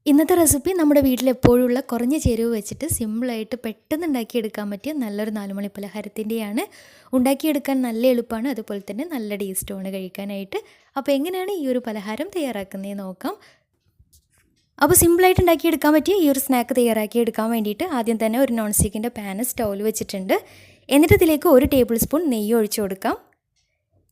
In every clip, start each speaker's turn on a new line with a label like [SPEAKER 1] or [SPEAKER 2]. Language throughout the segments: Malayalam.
[SPEAKER 1] ഇന്നത്തെ റെസിപ്പി നമ്മുടെ വീട്ടിൽ എപ്പോഴുള്ള കുറഞ്ഞ ചേരുവ വെച്ചിട്ട് സിമ്പിളായിട്ട് പെട്ടെന്ന് ഉണ്ടാക്കിയെടുക്കാൻ പറ്റിയ നല്ലൊരു 4 മണി പലഹാരത്തിൻ്റെയാണ്. ഉണ്ടാക്കിയെടുക്കാൻ നല്ല എളുപ്പമാണ്, അതുപോലെ തന്നെ നല്ല ടേസ്റ്റുമാണ് കഴിക്കാനായിട്ട്. അപ്പോൾ എങ്ങനെയാണ് ഈ ഒരു പലഹാരം തയ്യാറാക്കുന്നതെന്ന് നോക്കാം. അപ്പോൾ സിമ്പിളായിട്ട് ഉണ്ടാക്കിയെടുക്കാൻ പറ്റിയ ഈ ഒരു സ്നാക്ക് തയ്യാറാക്കിയെടുക്കാൻ വേണ്ടിയിട്ട് ആദ്യം തന്നെ ഒരു നോൺ സ്റ്റിക്കിൻ്റെ പാന് സ്റ്റൗവിൽ വെച്ചിട്ടുണ്ട്. എന്നിട്ട് ഇതിലേക്ക് 1 ടേബിൾ സ്പൂൺ നെയ്യ് ഒഴിച്ചു കൊടുക്കാം.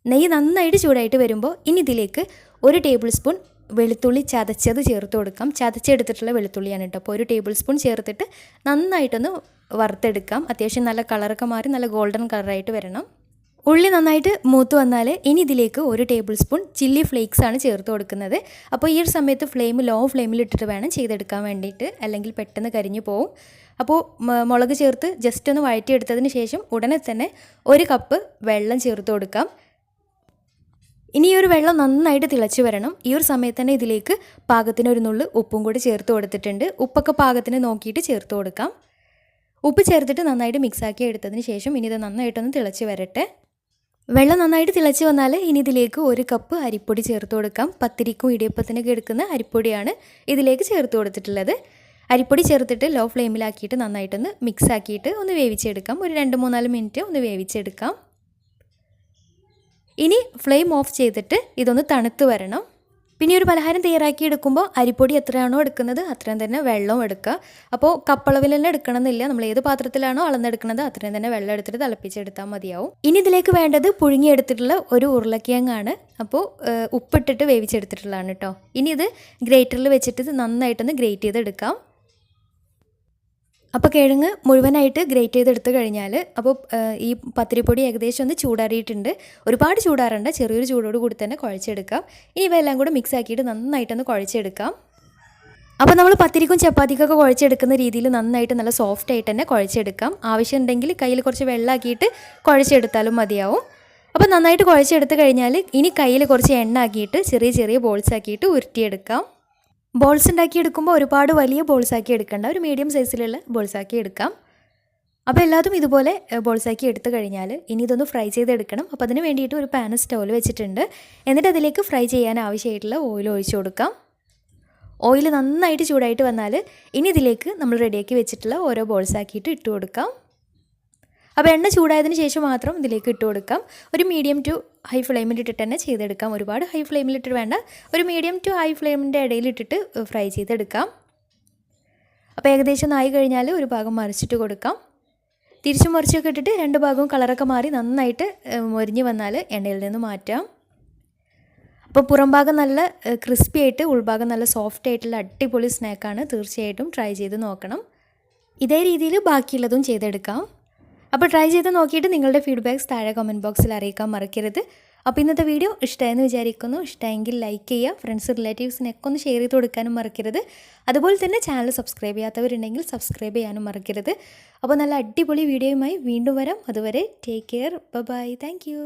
[SPEAKER 1] നെയ്യ് നന്നായിട്ട് ചൂടായിട്ട് വരുമ്പോൾ ഇനി ഇതിലേക്ക് 1 ടേബിൾ സ്പൂൺ വെളുത്തുള്ളി ചതച്ചത് ചേർത്ത് കൊടുക്കാം. ചതച്ചെടുത്തിട്ടുള്ള വെളുത്തുള്ളിയാണ് കേട്ടോ. അപ്പോൾ 1 ടേബിൾ സ്പൂൺ ചേർത്തിട്ട് നന്നായിട്ടൊന്ന് വറുത്തെടുക്കാം. അത്യാവശ്യം നല്ല കളറൊക്കെ മാറി നല്ല ഗോൾഡൻ കളറായിട്ട് വരണം. ഉള്ളി നന്നായിട്ട് മൂത്ത് വന്നാൽ ഇനി ഇതിലേക്ക് 1 ടേബിൾ സ്പൂൺ ചില്ലി ഫ്ലേക്സ് ആണ് ചേർത്ത് കൊടുക്കുന്നത്. അപ്പോൾ ഈ ഒരു സമയത്ത് ഫ്ലെയിം ലോ ഫ്ലെയിമിൽ ഇട്ടിട്ട് വേണം ചെയ്തെടുക്കാൻ വേണ്ടിയിട്ട്, അല്ലെങ്കിൽ പെട്ടെന്ന് കരിഞ്ഞു പോകും. അപ്പോൾ മുളക് ചേർത്ത് ജസ്റ്റ് ഒന്ന് വഴറ്റിയെടുത്തതിന് ശേഷം ഉടനെ തന്നെ 1 കപ്പ് വെള്ളം ചേർത്ത് കൊടുക്കാം. ഇനി ഈ ഒരു വെള്ളം നന്നായിട്ട് തിളച്ച് വരണം. ഈ ഒരു സമയത്ത് തന്നെ ഇതിലേക്ക് പാകത്തിന് ഒരു നുള്ളു ഉപ്പും കൂടി ചേർത്ത് കൊടുത്തിട്ടുണ്ട്. ഉപ്പൊക്കെ പാകത്തിന് നോക്കിയിട്ട് ചേർത്ത് കൊടുക്കാം. ഉപ്പ് ചേർത്തിട്ട് നന്നായിട്ട് മിക്സാക്കി എടുത്തതിന് ശേഷം ഇനി ഇത് നന്നായിട്ടൊന്ന് തിളച്ച് വരട്ടെ. വെള്ളം നന്നായിട്ട് തിളച്ച് വന്നാൽ ഇനി ഇതിലേക്ക് 1 കപ്പ് അരിപ്പൊടി ചേർത്ത് കൊടുക്കാം. പത്തിരിക്കും ഇടിയപ്പത്തിനൊക്കെ എടുക്കുന്ന അരിപ്പൊടിയാണ് ഇതിലേക്ക് ചേർത്ത് കൊടുത്തിട്ടുള്ളത്. അരിപ്പൊടി ചേർത്തിട്ട് ലോ ഫ്ലെയിമിലാക്കിയിട്ട് നന്നായിട്ടൊന്ന് മിക്സാക്കിയിട്ട് ഒന്ന് വേവിച്ചെടുക്കാം. ഒരു 2-3-4 മിനിറ്റ് ഒന്ന് വേവിച്ചെടുക്കാം. ഇനി ഫ്ലെയിം ഓഫ് ചെയ്തിട്ട് ഇതൊന്ന് തണുത്ത് വരണം. പിന്നെ ഒരു പലഹാരം തയ്യാറാക്കി എടുക്കുമ്പോൾ അരിപ്പൊടി എത്രയാണോ എടുക്കുന്നത് അത്രയും തന്നെ വെള്ളവും എടുക്കുക. അപ്പോൾ കപ്പളവിൽ തന്നെ എടുക്കണമെന്നില്ല. നമ്മൾ ഏത് പാത്രത്തിലാണോ അളന്നെടുക്കുന്നത് അത്രയും തന്നെ വെള്ളം എടുത്തിട്ട് തിളപ്പിച്ചെടുത്താൽ മതിയാവും. ഇനി ഇതിലേക്ക് വേണ്ടത് പുഴുങ്ങിയെടുത്തിട്ടുള്ള ഒരു ഉരുളക്കിഴങ്ങാണ്. അപ്പോൾ ഉപ്പിട്ടിട്ട് വേവിച്ചെടുത്തിട്ടുള്ളതാണ് കേട്ടോ. ഇനി ഇത് ഗ്രേറ്ററിൽ വെച്ചിട്ട് നന്നായിട്ടൊന്ന് ഗ്രേറ്റ് ചെയ്തെടുക്കാം. അപ്പോൾ കിഴങ്ങ് മുഴുവനായിട്ട് ഗ്രേറ്റ് ചെയ്തെടുത്ത് കഴിഞ്ഞാൽ അപ്പോൾ ഈ പത്തിരിപ്പൊടി ഏകദേശം ഒന്ന് ചൂടാറിയിട്ടുണ്ട്. ഒരുപാട് ചൂടാറണ്ട, ചെറിയൊരു ചൂടോട് കൂടി തന്നെ കുഴച്ചെടുക്കാം. ഇനി ഇവയെല്ലാം കൂടെ മിക്സ് ആക്കിയിട്ട് നന്നായിട്ടൊന്ന് കുഴച്ചെടുക്കാം. അപ്പോൾ നമ്മൾ പത്തിരിക്കും ചപ്പാത്തിക്കൊക്കെ കുഴച്ചെടുക്കുന്ന രീതിയിൽ നന്നായിട്ട് നല്ല സോഫ്റ്റ് ആയിട്ട് തന്നെ കുഴച്ചെടുക്കാം. ആവശ്യമുണ്ടെങ്കിൽ കയ്യിൽ കുറച്ച് വെള്ളമാക്കിയിട്ട് കുഴച്ചെടുത്താലും മതിയാവും. അപ്പോൾ നന്നായിട്ട് കുഴച്ചെടുത്ത് കഴിഞ്ഞാൽ ഇനി കയ്യിൽ കുറച്ച് എണ്ണ ആക്കിയിട്ട് ചെറിയ ചെറിയ ബോൾസ് ആക്കിയിട്ട് ഉരുട്ടിയെടുക്കാം. ബോൾസ് ഉണ്ടാക്കിയെടുക്കുമ്പോൾ ഒരുപാട് വലിയ ബോൾസാക്കി എടുക്കേണ്ട, ഒരു മീഡിയം സൈസിലുള്ള ബോൾസാക്കി എടുക്കാം. അപ്പോൾ എല്ലാതും ഇതുപോലെ ബോൾസാക്കി എടുത്തു കഴിഞ്ഞാൽ ഇനി ഇതൊന്ന് ഫ്രൈ ചെയ്തെടുക്കണം. അപ്പോൾ അതിന് വേണ്ടിയിട്ട് ഒരു പാൻ സ്റ്റൗവിൽ വെച്ചിട്ടുണ്ട്. എന്നിട്ട് അതിലേക്ക് ഫ്രൈ ചെയ്യാൻ ആവശ്യമായിട്ടുള്ള ഓയിൽ ഒഴിച്ചു കൊടുക്കാം. ഓയിൽ നന്നായിട്ട് ചൂടായിട്ട് വന്നാൽ ഇനി ഇതിലേക്ക് നമ്മൾ റെഡിയാക്കി വെച്ചിട്ടുള്ള ഓരോ ബോൾസാക്കിയിട്ട് ഇട്ട് കൊടുക്കാം. അപ്പോൾ എണ്ണ ചൂടായതിന് ശേഷം മാത്രം ഇതിലേക്ക് ഇട്ട് കൊടുക്കാം. ഒരു മീഡിയം ടു ഹൈ ഫ്ലെയിമിൽ ഇട്ടിട്ട് തന്നെ ചെയ്തെടുക്കാം. ഒരുപാട് ഹൈ ഫ്ലെയിമിൽ ഇട്ടിട്ട് വേണ്ട, ഒരു മീഡിയം ടു ഹൈ ഫ്ലെയിമിൻ്റെ ഇടയിൽ ഇട്ടിട്ട് ഫ്രൈ ചെയ്തെടുക്കാം. അപ്പോൾ ഏകദേശം ആയി കഴിഞ്ഞാൽ ഒരു ഭാഗം മറിച്ചിട്ട് കൊടുക്കാം. തിരിച്ചും മറിച്ചൊക്കെ ഇട്ടിട്ട് 2 ഭാഗവും കളറൊക്കെ മാറി നന്നായിട്ട് മൊരിഞ്ഞ് വന്നാൽ എണ്ണയിൽ നിന്ന് മാറ്റാം. അപ്പോൾ പുറം ഭാഗം നല്ല ക്രിസ്പി ആയിട്ട് ഉൾഭാഗം നല്ല സോഫ്റ്റ് ആയിട്ടുള്ള അടിപൊളി സ്നാക്കാണ്. തീർച്ചയായിട്ടും ട്രൈ ചെയ്ത് നോക്കണം. ഇതേ രീതിയിൽ ബാക്കിയുള്ളതും ചെയ്തെടുക്കാം. അപ്പോൾ ട്രൈ ചെയ്ത് നോക്കിയിട്ട് നിങ്ങളുടെ ഫീഡ്ബാക്ക്സ് താഴെ കമൻറ്റ് ബോക്സിൽ അറിയിക്കാൻ മറക്കരുത്. അപ്പോൾ ഇന്നത്തെ വീഡിയോ ഇഷ്ടമായെന്ന് വിചാരിക്കുന്നു. ഇഷ്ടമെങ്കിൽ ലൈക്ക് ചെയ്യുക, ഫ്രണ്ട്സ് റിലേറ്റീവ്സിനൊക്കെ ഒന്ന് ഷെയർ ചെയ്ത് കൊടുക്കാനും മറക്കരുത്. അതുപോലെ തന്നെ ചാനൽ സബ്സ്ക്രൈബ് ചെയ്യാത്തവരുണ്ടെങ്കിൽ സബ്സ്ക്രൈബ് ചെയ്യാനും മറക്കരുത്. അപ്പോൾ നല്ല അടിപൊളി വീഡിയോയുമായി വീണ്ടും വരാം. അതുവരെ take care, bye, thank U.